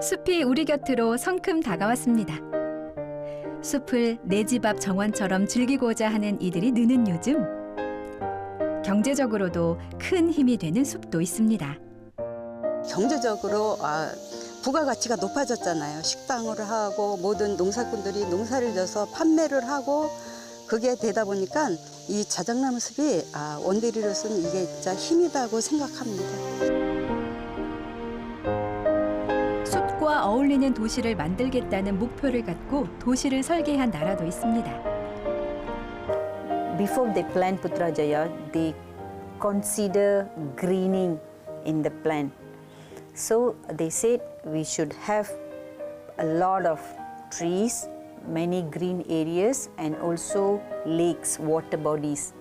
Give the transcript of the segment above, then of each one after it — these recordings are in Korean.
숲이 우리 곁으로 성큼 다가왔습니다. 숲을 내 집 앞 정원처럼 즐기고자 하는 이들이 느는 요즘, 경제적으로도 큰 힘이 되는 숲도 있습니다. 경제적으로 부가가치가 높아졌잖아요. 식당을 하고 모든 농사꾼들이 농사를 져서 판매를 하고 그게 되다 보니까 이 자작나무 숲이 원대리로서는 이게 진짜 힘이다고 생각합니다. 숲과 어울리는 도시를 만들겠다는 목표를 갖고 도시를 설계한 나라도 있습니다. Before they plant Putrajaya, they consider greening in the plan. So they said we should have a lot of trees, many green areas, and also lakes, water bodies,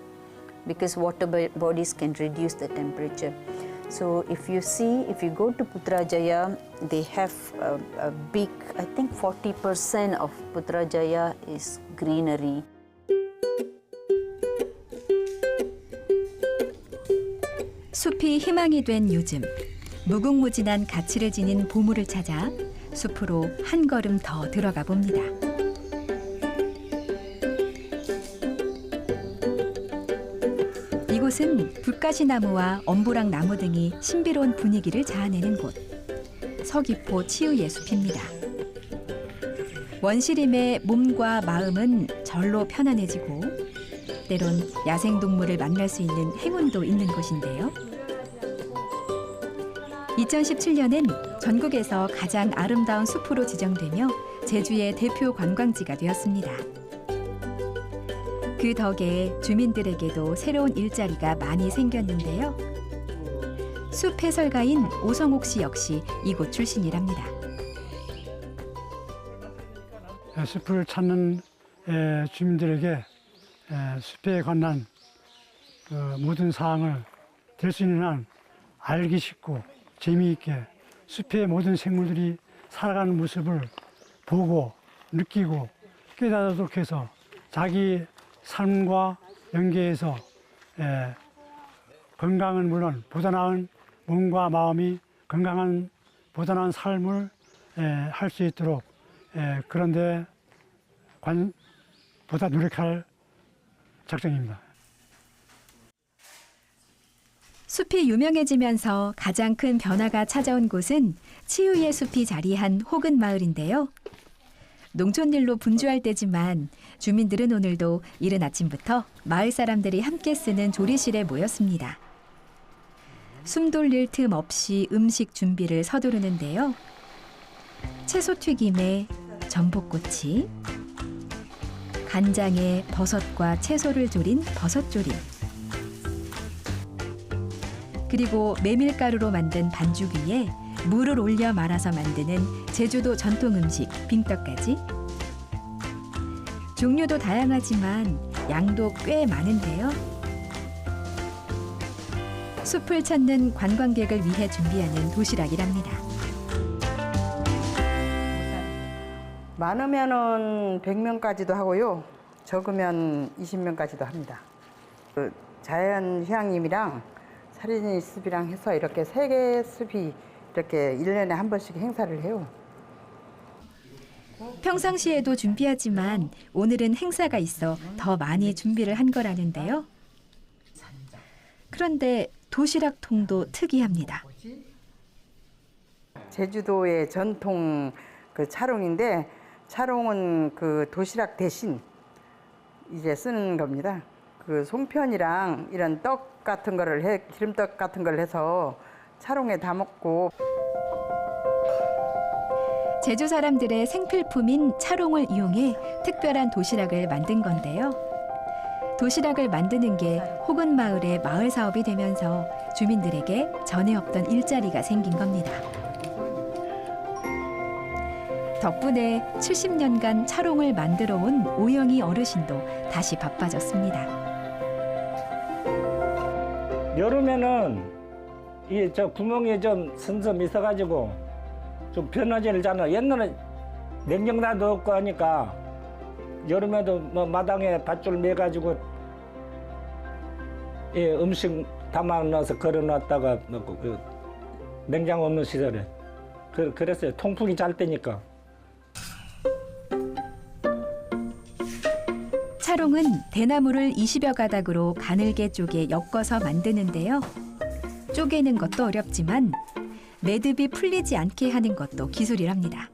because water bodies can reduce the temperature. So if you go to Putrajaya, they have a big, I think 40% of Putrajaya is greenery. 숲이 희망이 된 요즘, 무궁무진한 가치를 지닌 보물을 찾아 숲으로 한 걸음 더 들어가 봅니다. 이곳은 불가시나무와 엄부랑 나무 등이 신비로운 분위기를 자아내는 곳, 서귀포 치유의 숲입니다. 원시림의 몸과 마음은 절로 편안해지고 때론 야생동물을 만날 수 있는 행운도 있는 곳인데요. 2017년엔 전국에서 가장 아름다운 숲으로 지정되며 제주의 대표 관광지가 되었습니다. 그 덕에 주민들에게도 새로운 일자리가 많이 생겼는데요. 숲 해설가인 오성옥 씨 역시 이곳 출신이랍니다. 숲을 찾는 주민들에게 숲에 관한 모든 사항을 될 수 있는 한 알기 쉽고 재미있게 숲의 모든 생물들이 살아가는 모습을 보고 느끼고 깨달도록 해서 자기 삶과 연계해서 건강은 물론 보다 나은 몸과 마음이 건강한 보다 나은 삶을 할 수 있도록 그런데 보다 노력할 작정입니다. 숲이 유명해지면서 가장 큰 변화가 찾아온 곳은 치유의 숲이 자리한 호근 마을인데요. 농촌일로 분주할 때지만 주민들은 오늘도 이른 아침부터 마을 사람들이 함께 쓰는 조리실에 모였습니다. 숨 돌릴 틈 없이 음식 준비를 서두르는데요. 채소 튀김에 전복꼬치, 간장에 버섯과 채소를 졸인 버섯조림, 그리고 메밀가루로 만든 반죽 위에 물을 올려 말아서 만드는 제주도 전통 음식 빙떡까지. 종류도 다양하지만 양도 꽤 많은데요. 숲을 찾는 관광객을 위해 준비하는 도시락이랍니다. 많으면은 100명까지도 하고요. 적으면 20명까지도 합니다. 자연 휴양림이랑 살인의 숲이랑 해서 이렇게 3개 숲이 이렇게 1년에 한 번씩 행사를 해요. 평상시에도 준비하지만 오늘은 행사가 있어 더 많이 준비를 한 거라는데요. 그런데 도시락통도 특이합니다. 제주도의 전통 차롱인데 차롱은 도시락 대신 이제 쓰는 겁니다. 송편이랑 이런 떡 같은 거를 기름떡 같은 걸 해서 차롱에 담았고. 제주 사람들의 생필품인 차롱을 이용해 특별한 도시락을 만든 건데요. 도시락을 만드는 게 호근 마을의 마을 사업이 되면서 주민들에게 전에 없던 일자리가 생긴 겁니다. 덕분에 70년간 차롱을 만들어 온 오영희 어르신도 다시 바빠졌습니다. 여름에는 구멍이 좀 선섬 있어가지고 좀 편하지않아. 옛날에 냉장고도 없고 하니까 여름에도 마당에 밧줄 매가지고 음식 담아 넣어서 걸어놨다가 넣고 냉장고 없는 시절에 그랬어요. 통풍이 잘 되니까. 차롱은 대나무를 20여 가닥으로 가늘게 쪼개 엮어서 만드는데요. 쪼개는 것도 어렵지만 매듭이 풀리지 않게 하는 것도 기술이랍니다.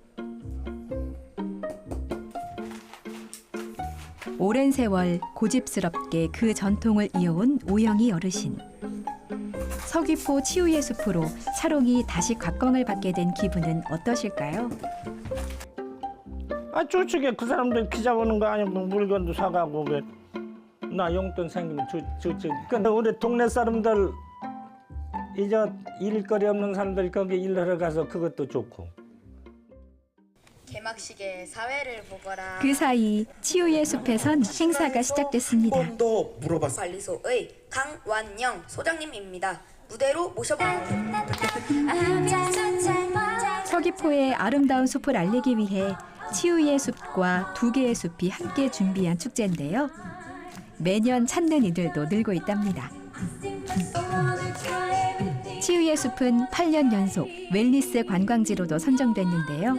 오랜 세월 고집스럽게 그 전통을 이어온 오영희 어르신. 서귀포 치유의 숲으로 차롱이 다시 각광을 받게 된 기분은 어떠실까요? 아, 저쪽에 그 사람들 피 잡아오는 거 아니면 물건도 사가고 나 용돈 생기면 주지. 근데 우리 동네 사람들 이제 일거리 없는 사람들 거기 일하러 가서 그것도 좋고. 개막식에 사회를 보거라. 그 사이 치유의 숲에선 행사가 시작됐습니다. 번도 물어봤어. 관리소의 강완영 소장님입니다. 무대로 모셔봅니다. 서귀포의 아름다운 숲을 알리기 위해 치유의 숲과 두 개의 숲이 함께 준비한 축제인데요. 매년 찾는 이들도 늘고 있답니다. 치유의 숲은 8년 연속 웰니스 관광지로도 선정됐는데요.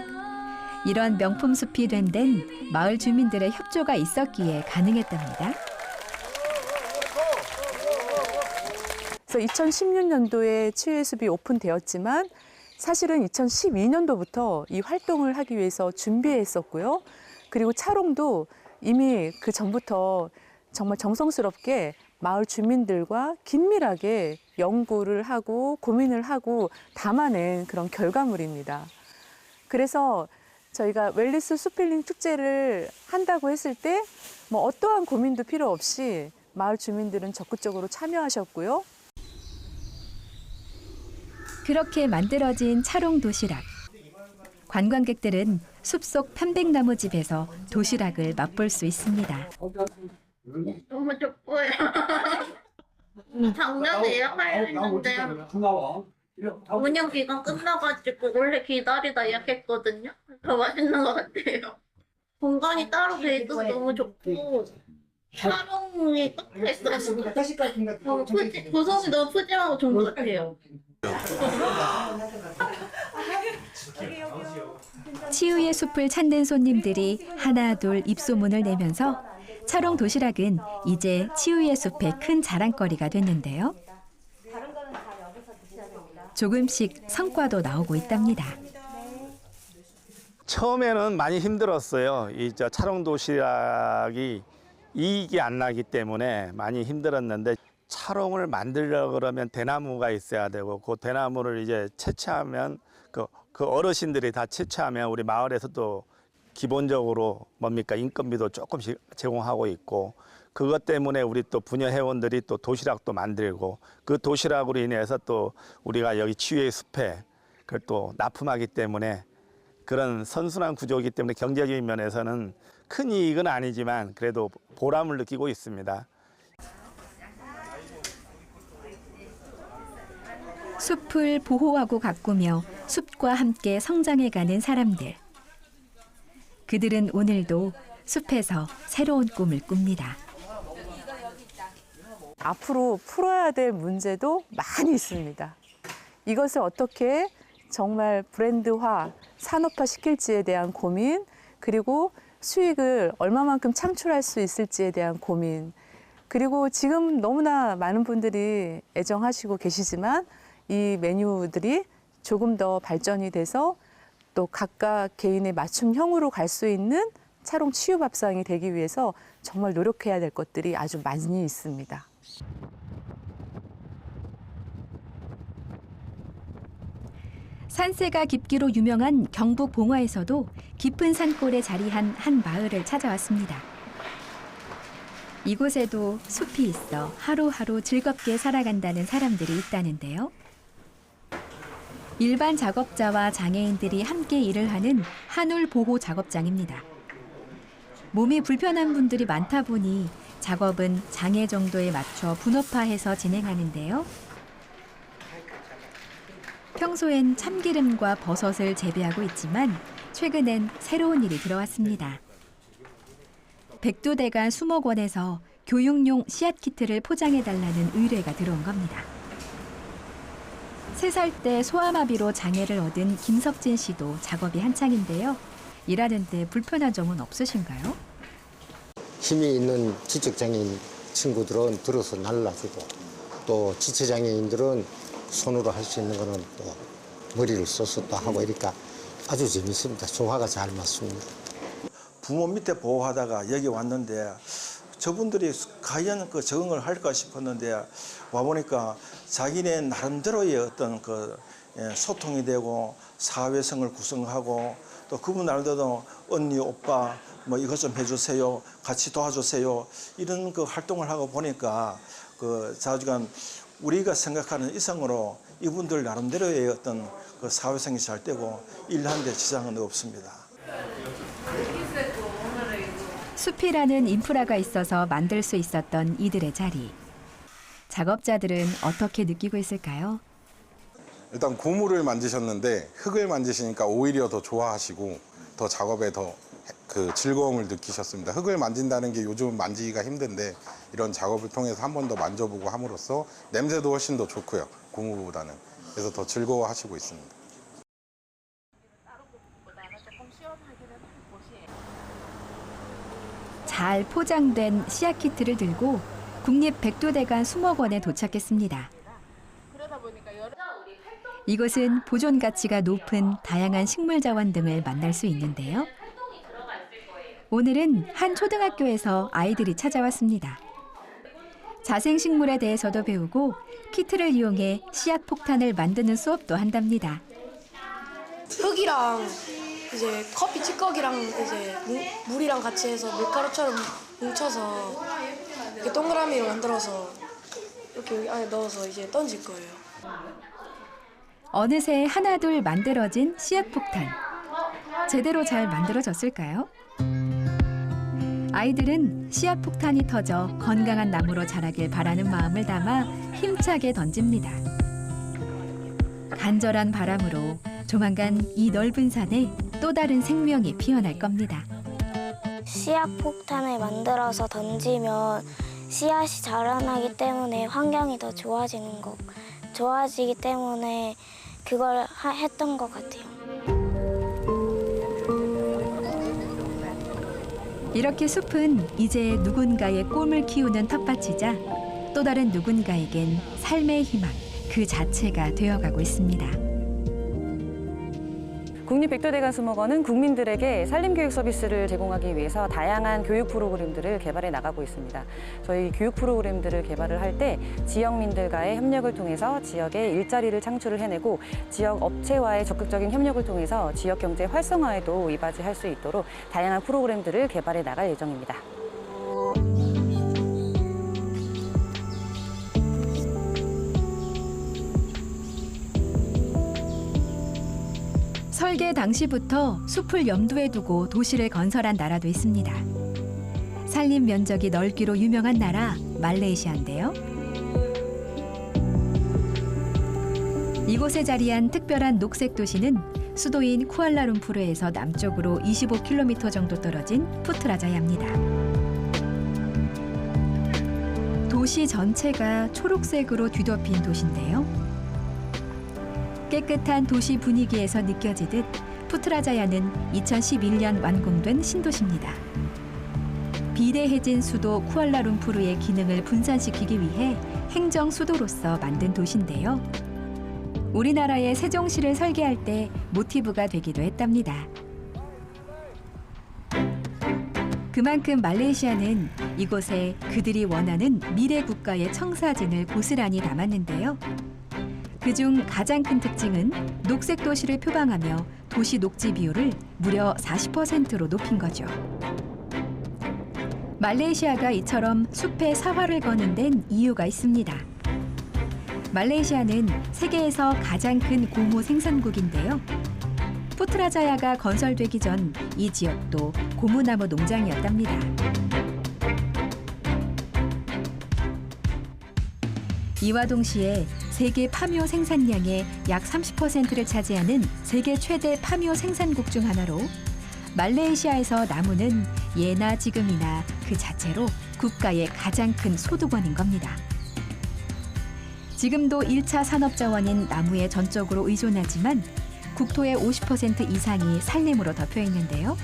이런 명품 숲이 된 데는 마을 주민들의 협조가 있었기에 가능했답니다. 그래서 2016년도에 치유의 숲이 오픈되었지만 사실은 2012년도부터 이 활동을 하기 위해서 준비했었고요. 그리고 차롱도 이미 그 전부터 정말 정성스럽게 마을 주민들과 긴밀하게 연구를 하고 고민을 하고 담아낸 그런 결과물입니다. 그래서 저희가 웰니스 숲힐링 축제를 한다고 했을 때 뭐 어떠한 고민도 필요 없이 마을 주민들은 적극적으로 참여하셨고요. 그렇게 만들어진 차롱 도시락. 관광객들은 숲속 편백나무집에서 도시락을 맛볼 수 있습니다. 너무 좋고요. 작년에 예약했는데 운영 기간 끝나가지고 원래 기다리다 예약했거든요. 더 맛있는 것 같아요. 공간이 따로 돼 있어서 너무 좋고 촬영이 끝에 있어서 구성이 너무 푸짐하고 좋은 것 같아요. 치유의 숲을 찾는 손님들이 하나 둘 입소문을 내면서 차롱 도시락은 이제 치유의 숲의 큰 자랑거리가 됐는데요. 조금씩 성과도 나오고 있답니다. 처음에는 많이 힘들었어요. 이 차롱 도시락이 이익이 안 나기 때문에 많이 힘들었는데 차롱을 만들려고 그러면 대나무가 있어야 되고 그 대나무를 이제 채취하면 그 어르신들이 다 채취하면 우리 마을에서도 기본적으로 뭡니까 인건비도 조금씩 제공하고 있고 그것 때문에 우리 또 부녀 회원들이 또 도시락도 만들고 그 도시락으로 인해서 또 우리가 여기 치유의 숲에 그걸 또 납품하기 때문에 그런 선순환 구조이기 때문에 경제적인 면에서는 큰 이익은 아니지만 그래도 보람을 느끼고 있습니다. 숲을 보호하고 가꾸며 숲과 함께 성장해가는 사람들. 그들은 오늘도 숲에서 새로운 꿈을 꿉니다. 앞으로 풀어야 될 문제도 많이 있습니다. 이것을 어떻게 정말 브랜드화, 산업화 시킬지에 대한 고민, 그리고 수익을 얼마만큼 창출할 수 있을지에 대한 고민, 그리고 지금 너무나 많은 분들이 애정하시고 계시지만 이 메뉴들이 조금 더 발전이 돼서 또 각각 개인의 맞춤형으로 갈 수 있는 차롱 치유밥상이 되기 위해서 정말 노력해야 될 것들이 아주 많이 있습니다. 산세가 깊기로 유명한 경북 봉화에서도 깊은 산골에 자리한 한 마을을 찾아왔습니다. 이곳에도 숲이 있어 하루하루 즐겁게 살아간다는 사람들이 있다는데요. 일반 작업자와 장애인들이 함께 일을 하는 한울 보호 작업장입니다. 몸이 불편한 분들이 많다 보니 작업은 장애 정도에 맞춰 분업화해서 진행하는데요. 평소엔 참기름과 버섯을 재배하고 있지만 최근엔 새로운 일이 들어왔습니다. 백두대간 수목원에서 교육용 씨앗 키트를 포장해달라는 의뢰가 들어온 겁니다. 3살 때 소아마비로 장애를 얻은 김석진 씨도 작업이 한창인데요. 일하는데 불편한 점은 없으신가요? 힘이 있는 지적장애인 친구들은 들어서 날라주고 또 지체장애인들은 손으로 할 수 있는 거는 또 머리를 써서 또 하고 이러니까 아주 재밌습니다. 조화가 잘 맞습니다. 부모 밑에 보호하다가 여기 왔는데 저분들이 과연 그 적응을 할까 싶었는데 와보니까 자기네 나름대로의 어떤 그 소통이 되고 사회성을 구성하고 또 그분 나름대로 언니, 오빠 뭐 이것 좀 해주세요, 같이 도와주세요 이런 그 활동을 하고 보니까 그 자주간 우리가 생각하는 이상으로 이분들 나름대로의 어떤 그 사회성이 잘 되고 일하는데 지장은 없습니다. 숲이라는 인프라가 있어서 만들 수 있었던 이들의 자리. 작업자들은 어떻게 느끼고 있을까요? 일단 고무를 만드셨는데 흙을 만드시니까 오히려 더 좋아하시고 더 작업에 더 그 즐거움을 느끼셨습니다. 흙을 만진다는 게 요즘 만지기가 힘든데 이런 작업을 통해서 한 번 더 만져보고 함으로써 냄새도 훨씬 더 좋고요. 고무보다는. 그래서 더 즐거워하시고 있습니다. 잘 포장된 씨앗 키트를 들고 국립백두대간 수목원에 도착했습니다. 이곳은 보존 가치가 높은 다양한 식물 자원 등을 만날 수 있는데요. 오늘은 한 초등학교에서 아이들이 찾아왔습니다. 자생식물에 대해서도 배우고 키트를 이용해 씨앗 폭탄을 만드는 수업도 한답니다. 흙이랑 이제 커피 찌꺼기랑 이제 물이랑 같이 해서 밀가루처럼 뭉쳐서 이렇게 동그라미로 만들어서 이렇게 여기 안에 넣어서 이제 던질 거예요. 어느새 하나둘 만들어진 씨앗 폭탄. 제대로 잘 만들어졌을까요? 아이들은 씨앗 폭탄이 터져 건강한 나무로 자라길 바라는 마음을 담아 힘차게 던집니다. 간절한 바람으로 조만간 이 넓은 산에 또 다른 생명이 피어날 겁니다. 씨앗 폭탄을 만들어서 던지면 씨앗이 자라나기 때문에 환경이 더 좋아지기 때문에 그걸 했던 것 같아요. 이렇게 숲은 이제 누군가의 꿈을 키우는 텃밭이자 또 다른 누군가에겐 삶의 희망 그 자체가 되어가고 있습니다. 국립백두대간 수목원은 국민들에게 산림교육 서비스를 제공하기 위해서 다양한 교육 프로그램들을 개발해 나가고 있습니다. 저희 교육 프로그램들을 개발을 할 때 지역민들과의 협력을 통해서 지역에 일자리를 창출을 해내고 지역 업체와의 적극적인 협력을 통해서 지역 경제 활성화에도 이바지할 수 있도록 다양한 프로그램들을 개발해 나갈 예정입니다. 설계 당시부터 숲을 염두에 두고 도시를 건설한 나라도 있습니다. 산림 면적이 넓기로 유명한 나라 말레이시아인데요. 이곳에 자리한 특별한 녹색 도시는 수도인 쿠알라룸푸르에서 남쪽으로 25km 정도 떨어진 푸트라자야입니다. 도시 전체가 초록색으로 뒤덮인 도시인데요. 깨끗한 도시 분위기에서 느껴지듯 푸트라자야는 2011년 완공된 신도시입니다. 비대해진 수도 쿠알라룸푸르의 기능을 분산시키기 위해 행정 수도로서 만든 도시인데요. 우리나라의 세종시를 설계할 때 모티브가 되기도 했답니다. 그만큼 말레이시아는 이곳에 그들이 원하는 미래 국가의 청사진을 고스란히 담았는데요. 그중 가장 큰 특징은 녹색 도시를 표방하며 도시 녹지 비율을 무려 40%로 높인 거죠. 말레이시아가 이처럼 숲에 사활을 거는 데는 이유가 있습니다. 말레이시아는 세계에서 가장 큰 고무 생산국인데요. 푸트라자야가 건설되기 전 이 지역도 고무나무 농장이었답니다. 이와 동시에 세계 파묘 생산량의 약 30%를 차지하는 세계 최대 파묘 생산국 중 하나로 말레이시아에서 나무는 예나 지금이나 그 자체로 국가의 가장 큰 소득원인 겁니다. 지금도 1차 산업자원인 나무에 전적으로 의존하지만 국토의 50% 이상이 산림으로 덮여 있는데요.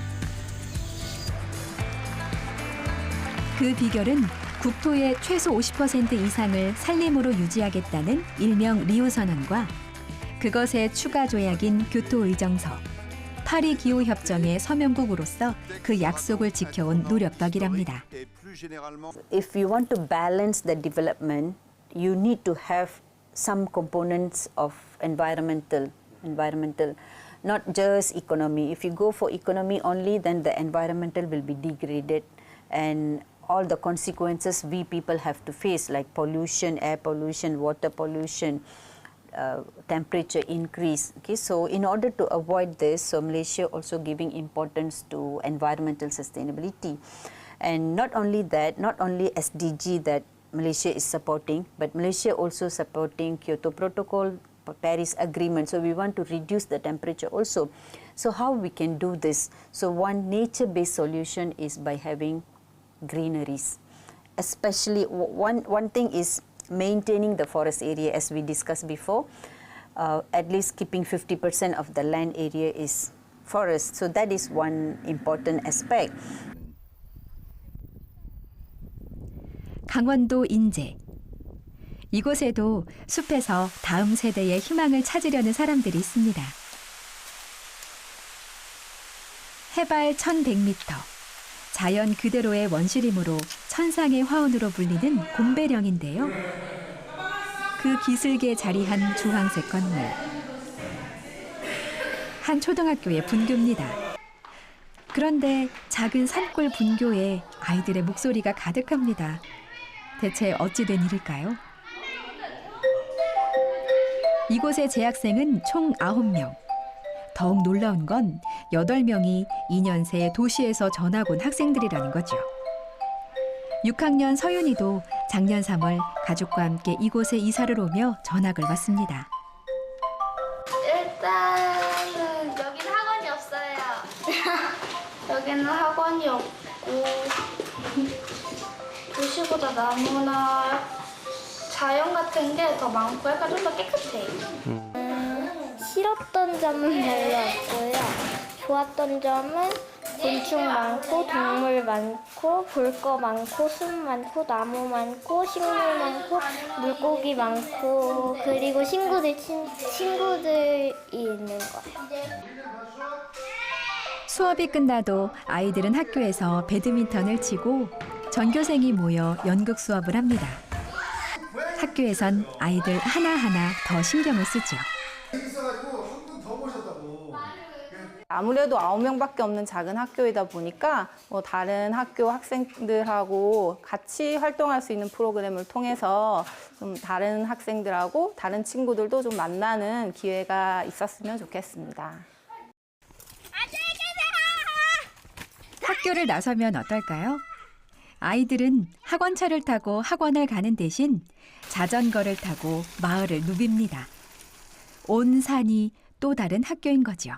그 비결은 국토의 최소 50% 이상을 산림으로 유지하겠다는 일명 리우선언과 그것의 추가 조약인 교토의정서, 파리 기후협정의 서명국으로서 그 약속을 지켜온 노력덕이랍니다. If you want to balance the development, you need to have some components of environmental, not just economy. If you go for economy only, then the environmental will be degraded, and all the consequences we people have to face, like pollution, air pollution, water pollution, temperature increase. Okay, so in order to avoid this, so Malaysia also giving importance to environmental sustainability. And not only that, not only SDG that Malaysia is supporting, but Malaysia also supporting Kyoto Protocol, Paris Agreement. So we want to reduce the temperature also. So how we can do this? So one nature-based solution is by having greeneries. Especially one thing is maintaining the forest area, as we discussed before. At least keeping 50% of the land area is forest. So that is one important aspect. 강원도 인제. 이곳에도 숲에서 다음 세대의 희망을 찾으려는 사람들이 있습니다. 해발 1100m, 자연 그대로의 원시림으로 천상의 화원으로 불리는 곰배령인데요. 그 기슭에 자리한 주황색 건물. 한 초등학교의 분교입니다. 그런데 작은 산골 분교에 아이들의 목소리가 가득합니다. 대체 어찌 된 일일까요? 이곳의 재학생은 총 9명. 더욱 놀라운 건 8명이 2년 새 도시에서 전학 온 학생들이라는 거죠. 6학년 서윤이도 작년 3월 가족과 함께 이곳에 이사를 오며 전학을 왔습니다. 일단은 여기는 학원이 없어요. 여기는 학원이 없고 도시보다 나무나 자연 같은 게 더 많고 약간 좀 더 깨끗해요. 싫었던 점은 별로 없고요. 좋았던 점은 곤충 많고 동물 많고 볼 거 많고 숲 많고 나무 많고 식물 많고 물고기 많고 그리고 친구들이 있는 거예요. 수업이 끝나도 아이들은 학교에서 배드민턴을 치고 전교생이 모여 연극 수업을 합니다. 학교에선 아이들 하나하나 더 신경을 쓰죠. 아무래도 9명밖에 없는 작은 학교이다 보니까 다른 학교 학생들하고 같이 활동할 수 있는 프로그램을 통해서 좀 다른 학생들하고 다른 친구들도 좀 만나는 기회가 있었으면 좋겠습니다. 학교를 나서면 어떨까요? 아이들은 학원차를 타고 학원을 가는 대신 자전거를 타고 마을을 누빕니다. 온 산이 또 다른 학교인 거죠.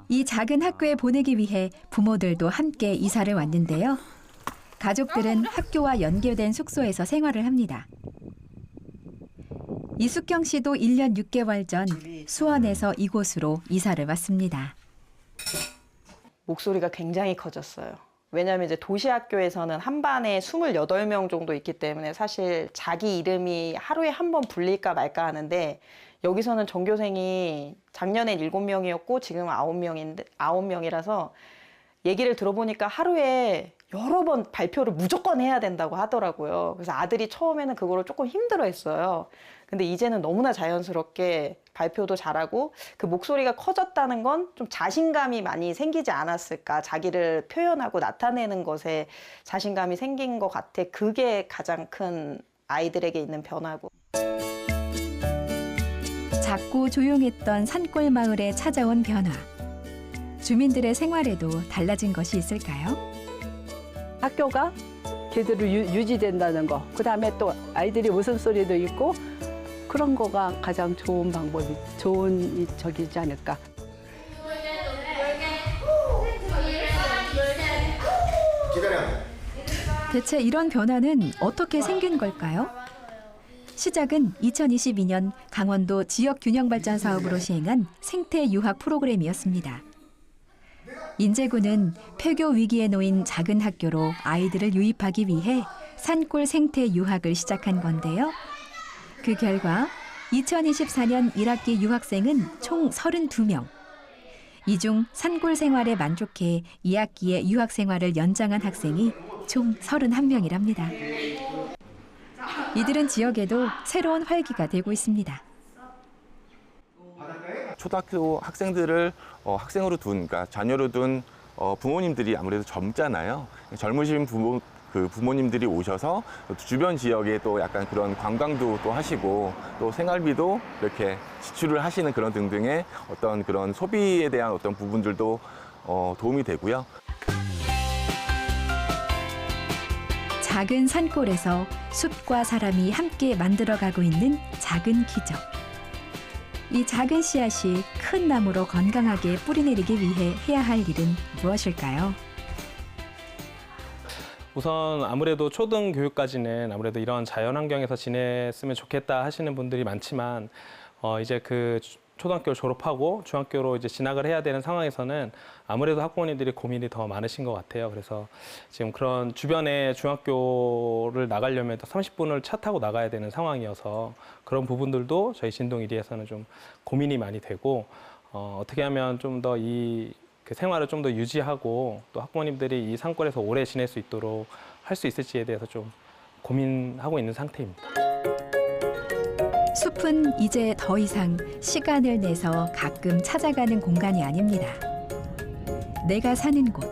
이 작은 학교에 보내기 위해 부모들도 함께 이사를 왔는데요. 가족들은 학교와 연계된 숙소에서 생활을 합니다. 이숙경 씨도 1년 6개월 전 수원에서 이곳으로 이사를 왔습니다. 목소리가 굉장히 커졌어요. 왜냐하면 이제 도시학교에서는 한 반에 28명 정도 있기 때문에 사실 자기 이름이 하루에 한 번 불릴까 말까 하는데 여기서는 전교생이 작년엔 7명이었고 지금 9명이라서 얘기를 들어보니까 하루에 여러 번 발표를 무조건 해야 된다고 하더라고요. 그래서 아들이 처음에는 그거를 조금 힘들어했어요. 근데 이제는 너무나 자연스럽게 발표도 잘하고 그 목소리가 커졌다는 건 좀 자신감이 많이 생기지 않았을까. 자기를 표현하고 나타내는 것에 자신감이 생긴 것 같아. 그게 가장 큰 아이들에게 있는 변화고. 작고 조용했던 산골 마을에 찾아온 변화. 주민들의 생활에도 달라진 것이 있을까요? 학교가 제대로 유지된다는 거, 그다음에 또 아이들이 웃음소리도 있고 그런 거가 가장 좋은 방법이, 좋은 적이지 않을까. 대체 이런 변화는 어떻게 생긴 걸까요? 시작은 2022년 강원도 지역균형발전 사업으로 시행한 생태 유학 프로그램이었습니다. 인제군은 폐교 위기에 놓인 작은 학교로 아이들을 유입하기 위해 산골 생태 유학을 시작한 건데요. 그 결과 2024년 1학기 유학생은 총 32명. 이 중 산골 생활에 만족해 2학기에 유학 생활을 연장한 학생이 총 31명이랍니다. 이들은 지역에도 새로운 활기가 되고 있습니다. 초등학교 학생들을 학생으로 둔, 그러니까 자녀로 둔 부모님들이 아무래도 젊잖아요. 젊으신 부모님들이 오셔서 주변 지역에 또 약간 그런 관광도 또 하시고 또 생활비도 이렇게 지출을 하시는 그런 등등의 어떤 그런 소비에 대한 어떤 부분들도 도움이 되고요. 작은 산골에서 숲과 사람이 함께 만들어가고 있는 작은 기적. 이 작은 씨앗이 큰 나무로 건강하게 뿌리내리기 위해 해야 할 일은 무엇일까요? 우선 아무래도 초등 교육까지는 아무래도 이런 자연 환경에서 지냈으면 좋겠다 하시는 분들이 많지만 이제 그 초등학교를 졸업하고 중학교로 이제 진학을 해야 되는 상황에서는 아무래도 학부모님들이 고민이 더 많으신 것 같아요. 그래서 지금 그런 주변에 중학교를 나가려면 30분을 차 타고 나가야 되는 상황이어서 그런 부분들도 저희 진동 1위에서는 좀 고민이 많이 되고 어떻게 하면 좀 더 그 생활을 좀 더 유지하고 또 학부모님들이 이 산골에서 오래 지낼 수 있도록 할 수 있을지에 대해서 좀 고민하고 있는 상태입니다. 숲은 이제 더 이상 시간을 내서 가끔 찾아가는 공간이 아닙니다. 내가 사는 곳,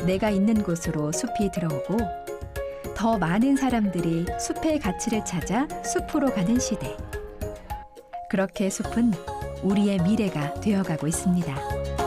내가 있는 곳으로 숲이 들어오고 더 많은 사람들이 숲의 가치를 찾아 숲으로 가는 시대. 그렇게 숲은 우리의 미래가 되어가고 있습니다.